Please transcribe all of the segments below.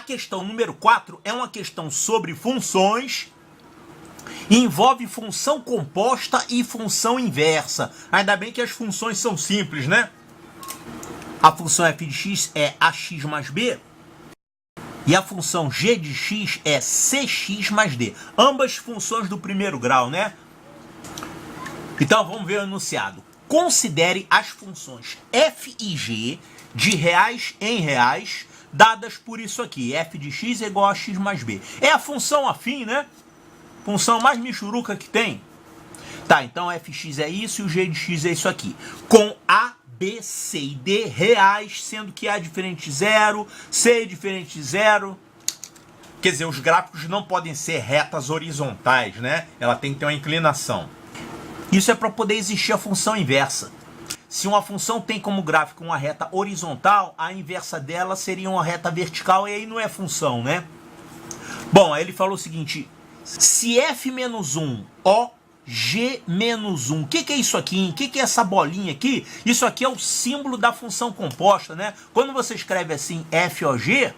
questão número 4 é uma questão sobre funções, envolve função composta e função inversa. Ainda bem que as funções são simples, né? A função f de x é ax mais b e a função g de x é cx mais d. Ambas funções do primeiro grau, né? Então vamos ver o enunciado. Considere as funções f e g de reais em reais dadas por isso aqui. F de x é igual a x mais b. É a função afim, né? Função mais michuruca que tem. Tá, então fx é isso e o g de x é isso aqui. Com a, b, c e d reais, sendo que a é diferente de zero, c é diferente de zero. Quer dizer, os gráficos não podem ser retas horizontais, né? Ela tem que ter uma inclinação. Isso é para poder existir a função inversa. Se uma função tem como gráfico uma reta horizontal, a inversa dela seria uma reta vertical e aí não é função, né? Bom, aí ele falou o seguinte: se f menos 1, o g menos 1, o que é isso aqui? O que é essa bolinha aqui? Isso aqui é o símbolo da função composta, né? Quando você escreve assim FOG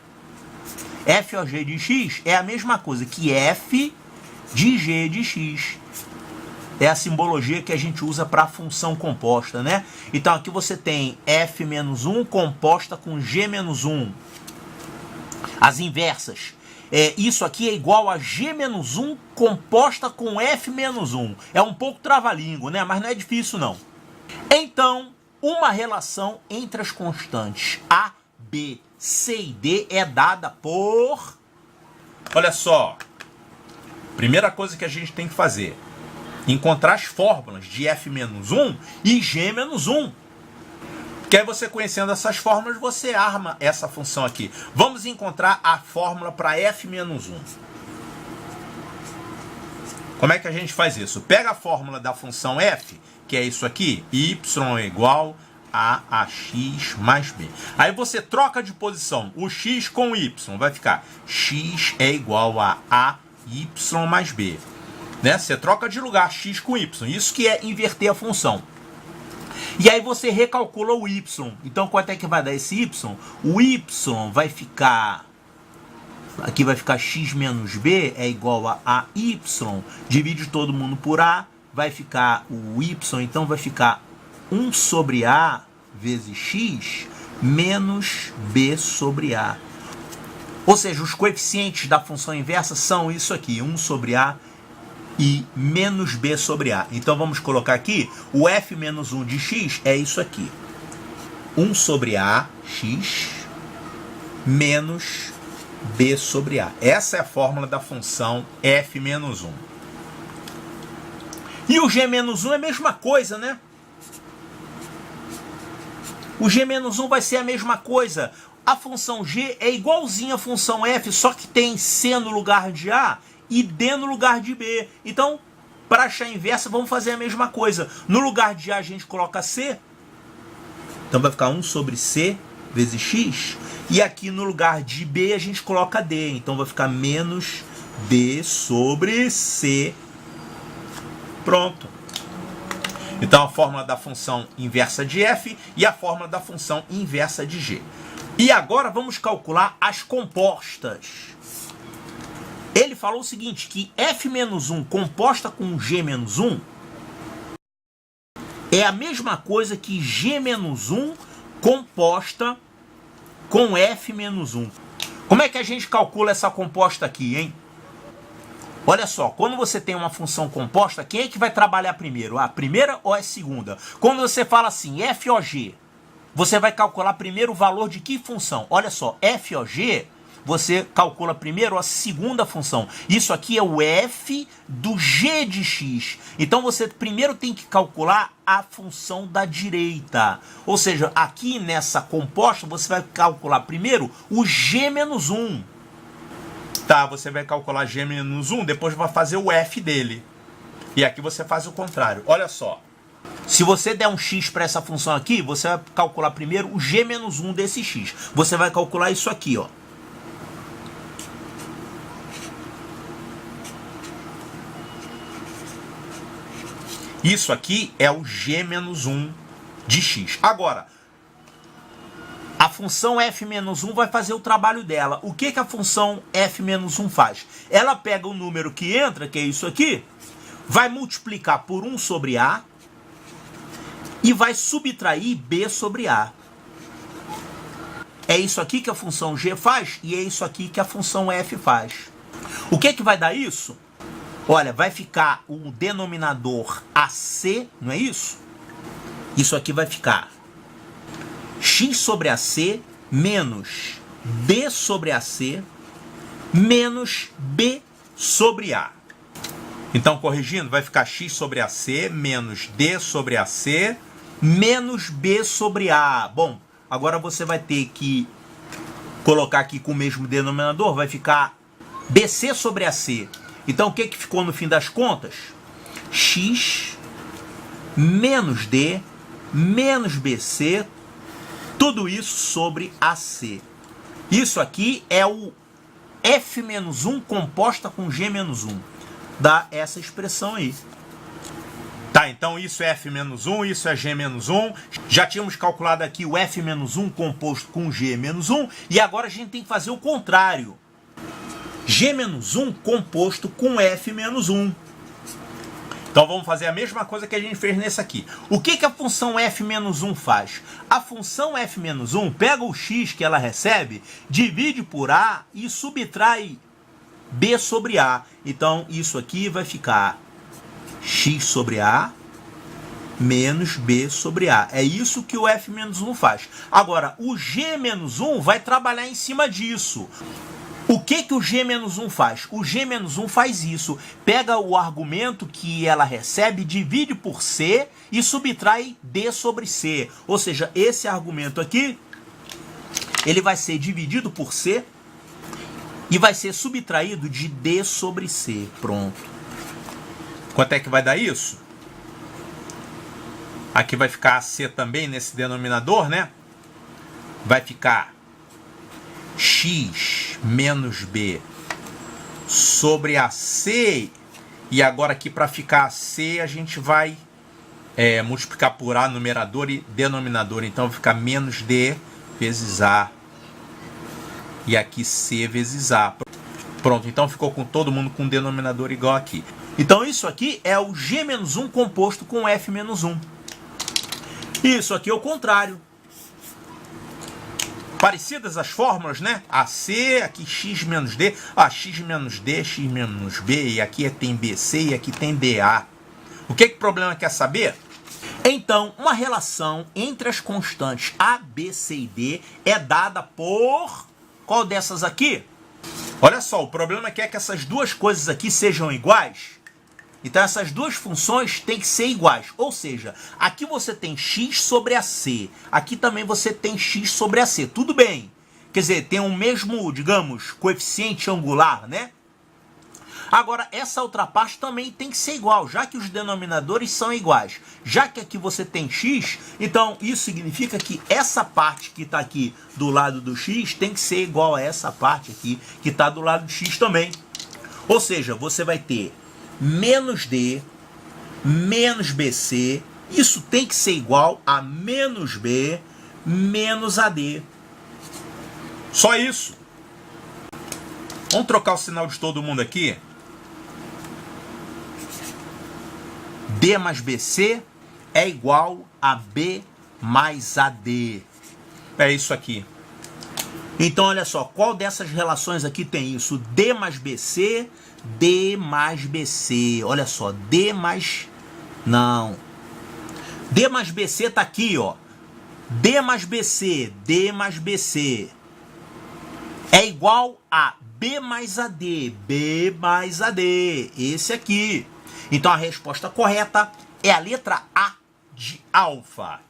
de x é a mesma coisa que f de g de x. É a simbologia que a gente usa para a função composta, né? Então aqui você tem f menos 1 composta com g menos 1. As inversas. Isso aqui é igual a g menos 1 composta com f menos 1. É um pouco trava-língua, né? Mas não é difícil, não. Então, uma relação entre as constantes a, b, c e d é dada por... Olha só. Primeira coisa que a gente tem que fazer: encontrar as fórmulas de f menos 1 e g menos 1. Que aí você conhecendo essas fórmulas, você arma essa função aqui. Vamos encontrar a fórmula para f menos 1. Como é que a gente faz isso? Pega a fórmula da função f, que é isso aqui, y é igual a ax mais b. Aí você troca de posição o x com o y, vai ficar x é igual a y mais b. Né? Você troca de lugar x com y, isso que é inverter a função. E aí você recalcula o y. Então quanto é que vai dar esse y? O y vai ficar... Aqui vai ficar x menos b é igual a y. Divide todo mundo por a. Vai ficar o y, então vai ficar 1 sobre a vezes x menos b sobre a. Ou seja, os coeficientes da função inversa são isso aqui. 1 sobre a e menos b sobre a. Então vamos colocar aqui, o f menos 1 de x é isso aqui. 1 sobre a, x, menos b sobre a. Essa é a fórmula da função f menos 1. E o g menos 1 é a mesma coisa, né? O g menos 1 vai ser a mesma coisa. A função g é igualzinha à função f, só que tem c no lugar de a e d no lugar de b. Então, para achar a inversa, vamos fazer a mesma coisa. No lugar de a gente coloca c. Então vai ficar 1 sobre c vezes x. E aqui no lugar de b a gente coloca d. Então vai ficar menos d sobre c. Pronto. Então a fórmula da função inversa de f e a fórmula da função inversa de g. E agora vamos calcular as compostas. Ele falou o seguinte, que f menos 1 composta com g menos 1 é a mesma coisa que g menos 1 composta com f menos 1. Como é que a gente calcula essa composta aqui, hein? Olha só, quando você tem uma função composta, quem é que vai trabalhar primeiro? A primeira ou a segunda? Quando você fala assim, FOG, você vai calcular primeiro o valor de que função? Olha só, FOG, você calcula primeiro a segunda função. Isso aqui é o f do g de x. Então você primeiro tem que calcular a função da direita. Ou seja, aqui nessa composta você vai calcular primeiro o g menos 1. Tá, você vai calcular g menos 1, depois vai fazer o f dele. E aqui você faz o contrário. Olha só. Se você der um x para essa função aqui, você vai calcular primeiro o g menos 1 desse x. Você vai calcular isso aqui, ó. Isso aqui é o g menos 1 de x. Agora, A função f-1 vai fazer o trabalho dela. O que a função f-1 faz? Ela pega o número que entra, que é isso aqui, vai multiplicar por 1 sobre a e vai subtrair b sobre a. É isso aqui que a função g faz e é isso aqui que a função f faz. O que vai dar isso? Olha, vai ficar o denominador AC, não é isso? Isso aqui vai ficar x sobre AC menos d sobre AC menos b sobre a. Então, corrigindo, vai ficar x sobre AC menos d sobre AC menos b sobre a. Bom, agora você vai ter que colocar aqui com o mesmo denominador, vai ficar BC sobre AC. Então, o que ficou no fim das contas? X menos D menos BC, tudo isso sobre AC. Isso aqui é o F-1 composta com G-1. Dá essa expressão aí. Tá, então isso é F-1, isso é G-1. Já tínhamos calculado aqui o F-1 composto com G-1 e agora a gente tem que fazer o contrário. G-1 composto com F-1. Então vamos fazer a mesma coisa que a gente fez nesse aqui. O que a função F-1 faz? A função F-1 pega o x que ela recebe, divide por A e subtrai B sobre A. Então isso aqui vai ficar x sobre A menos B sobre A. É isso que o F-1 faz. Agora, o G-1 vai trabalhar em cima disso. O que o G-1 faz? O G-1 faz isso. Pega o argumento que ela recebe, divide por C e subtrai D sobre C. Ou seja, esse argumento aqui, ele vai ser dividido por C e vai ser subtraído de D sobre C. Pronto. Quanto é que vai dar isso? Aqui vai ficar C também nesse denominador, né? Vai ficar x menos b sobre AC. E agora aqui para ficar C a gente vai multiplicar por A numerador e denominador. Então vai ficar menos D vezes A. E aqui C vezes A. Pronto, então ficou com todo mundo com denominador igual aqui. Então isso aqui é o G-1 composto com F-1. Isso aqui é o contrário. Parecidas as fórmulas, né? AC, aqui x menos D, x menos D, x menos B, e aqui tem BC e aqui tem DA. O que o problema quer saber? Então, uma relação entre as constantes A, B, C e D é dada por qual dessas aqui? Olha só, o problema é que essas duas coisas aqui sejam iguais. Então essas duas funções têm que ser iguais. Ou seja, aqui você tem x sobre AC. Aqui também você tem x sobre AC. Tudo bem. Quer dizer, tem o mesmo, digamos, coeficiente angular, né? Agora, essa outra parte também tem que ser igual, já que os denominadores são iguais. Já que aqui você tem x, então isso significa que essa parte que está aqui do lado do x tem que ser igual a essa parte aqui que está do lado do x também. Ou seja, você vai ter menos D, menos BC, isso tem que ser igual a menos B, menos AD. Só isso. Vamos trocar o sinal de todo mundo aqui. D mais BC é igual a B mais AD. É isso aqui. Então, olha só, qual dessas relações aqui tem isso? D mais BC, D mais BC. Olha só, D mais... Não. D mais BC tá aqui, ó. D mais BC, D mais BC. É igual a B mais AD, B mais AD. Esse aqui. Então, a resposta correta é a letra A de alfa.